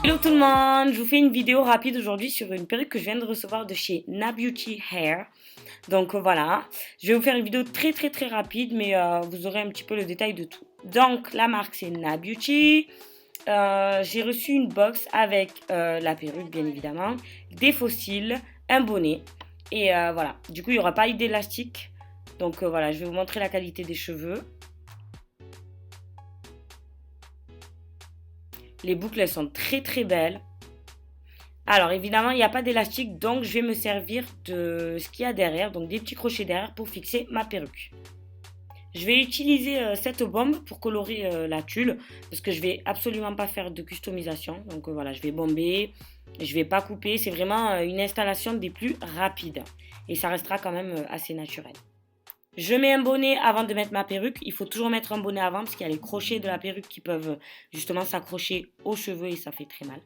Hello tout le monde, je vous fais une vidéo rapide aujourd'hui sur une perruque que je viens de recevoir de chez Nabeauty Hair. Donc voilà, je vais vous faire une vidéo très rapide, mais vous aurez un petit peu le détail de tout. Donc la marque c'est Nabeauty. J'ai reçu une box avec la perruque bien évidemment, des fossiles, un bonnet et voilà. Du coup il n'y aura pas d'élastique. Donc voilà, je vais vous montrer la qualité des cheveux. Les boucles elles sont très belles. Alors évidemment il n'y a pas d'élastique, donc je vais me servir de ce qu'il y a derrière, donc des petits crochets derrière pour fixer ma perruque. Je vais utiliser cette bombe pour colorer la tulle parce que je vais absolument pas faire de customisation. Donc voilà, je vais bomber, je vais pas couper. C'est vraiment une installation des plus rapides et ça restera quand même assez naturel. Je mets un bonnet avant de mettre ma perruque. Il faut toujours mettre un bonnet avant parce qu'il y a les crochets de la perruque qui peuvent justement s'accrocher aux cheveux et ça fait très mal.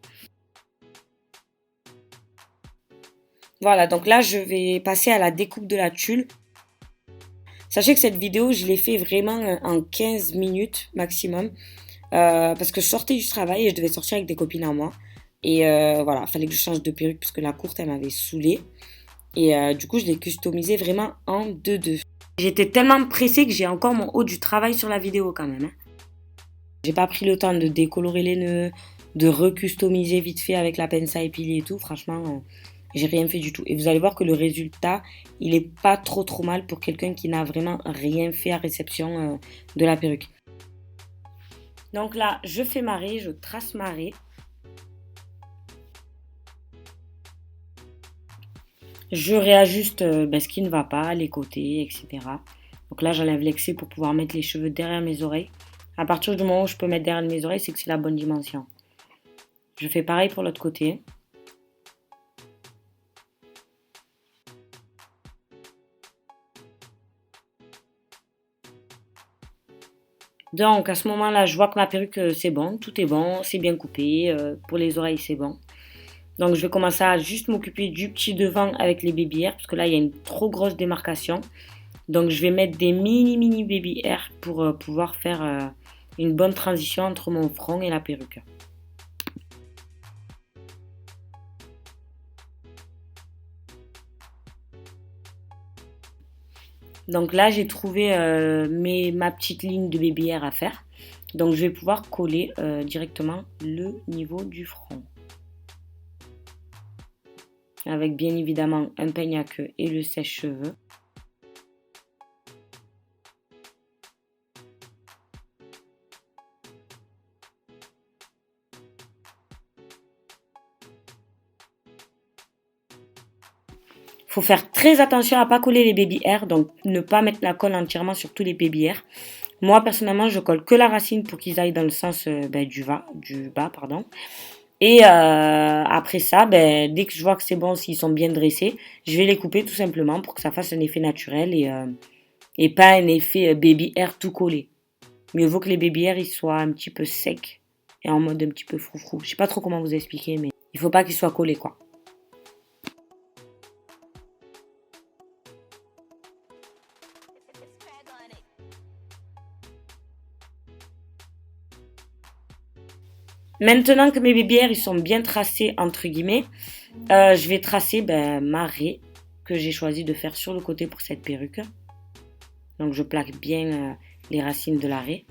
Voilà, donc là je vais passer à la découpe de la tulle. Sachez que cette vidéo, je l'ai fait vraiment en 15 minutes maximum. Parce que je sortais du travail et je devais sortir avec des copines à moi. Et voilà, il fallait que je change de perruque parce que la courte, elle m'avait saoulée. Et du coup, je l'ai customisée vraiment en 2-2. J'étais tellement pressée que j'ai encore mon haut du travail sur la vidéo quand même. J'ai pas pris le temps de décolorer les nœuds, de recustomiser vite fait avec la pince à épiler et tout. Franchement, j'ai rien fait du tout. Et vous allez voir que le résultat, il est pas trop mal pour quelqu'un qui n'a vraiment rien fait à réception de la perruque. Donc là, je fais ma raie, je trace ma raie. Je réajuste ce qui ne va pas, les côtés, etc. Donc là, j'enlève l'excès pour pouvoir mettre les cheveux derrière mes oreilles. À partir du moment où je peux mettre derrière mes oreilles, c'est que c'est la bonne dimension. Je fais pareil pour l'autre côté. Donc à ce moment-là, je vois que ma perruque, c'est bon, tout est bon, c'est bien coupé. Pour les oreilles, c'est bon. Donc je vais commencer à juste m'occuper du petit devant avec les baby hairs, parce que là, il y a une trop grosse démarcation. Donc je vais mettre des mini baby hairs pour pouvoir faire une bonne transition entre mon front et la perruque. Donc là, j'ai trouvé ma petite ligne de baby hair à faire. Donc je vais pouvoir coller directement le niveau du front. Avec bien évidemment un peigne à queue et le sèche-cheveux. Faut faire très attention à pas coller les baby hairs, donc ne pas mettre la colle entièrement sur tous les baby hairs. Moi personnellement, je colle que la racine pour qu'ils aillent dans le sens du bas, pardon. Et après ça, dès que je vois que c'est bon, s'ils sont bien dressés, je vais les couper tout simplement pour que ça fasse un effet naturel et pas un effet baby hair tout collé. Mieux vaut que les baby hair ils soient un petit peu secs et en mode un petit peu froufrou. Je sais pas trop comment vous expliquer, mais il faut pas qu'ils soient collés quoi. Maintenant que mes baby hairs ils sont bien tracés entre guillemets, je vais tracer ma raie que j'ai choisi de faire sur le côté pour cette perruque. Donc je plaque bien les racines de la raie.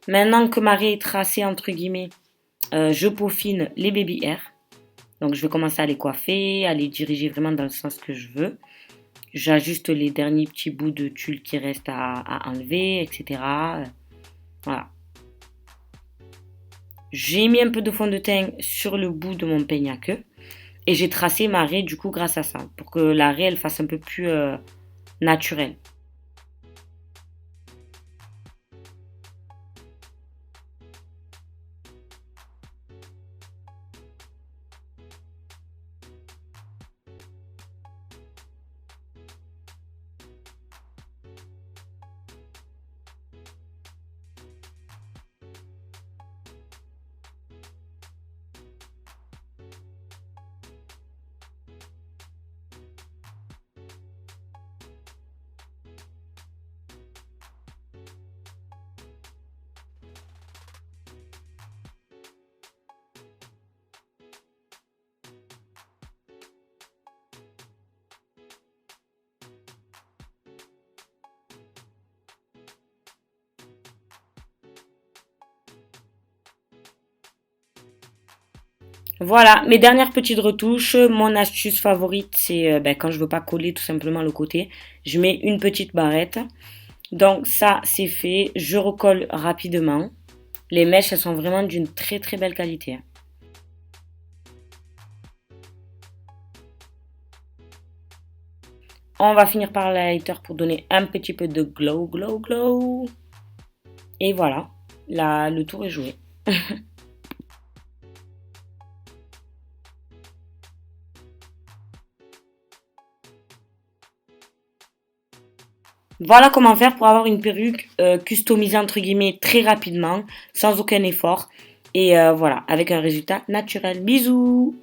Maintenant que ma raie est tracée entre guillemets, je peaufine les baby hairs. Donc je vais commencer à les coiffer, à les diriger vraiment dans le sens que je veux. J'ajuste les derniers petits bouts de tulle qui restent à enlever, etc. Voilà. J'ai mis un peu de fond de teint sur le bout de mon peigne à queue. Et j'ai tracé ma raie du coup grâce à ça. Pour que la raie elle fasse un peu plus naturelle. Voilà, mes dernières petites retouches. Mon astuce favorite, c'est quand je veux pas coller tout simplement le côté, je mets une petite barrette. Donc ça, c'est fait. Je recolle rapidement. Les mèches, elles sont vraiment d'une très très belle qualité. On va finir par l'highlighter pour donner un petit peu de glow, glow, glow. Et voilà, là, le tour est joué. Voilà comment faire pour avoir une perruque customisée entre guillemets très rapidement, sans aucun effort. Et voilà, avec un résultat naturel. Bisous!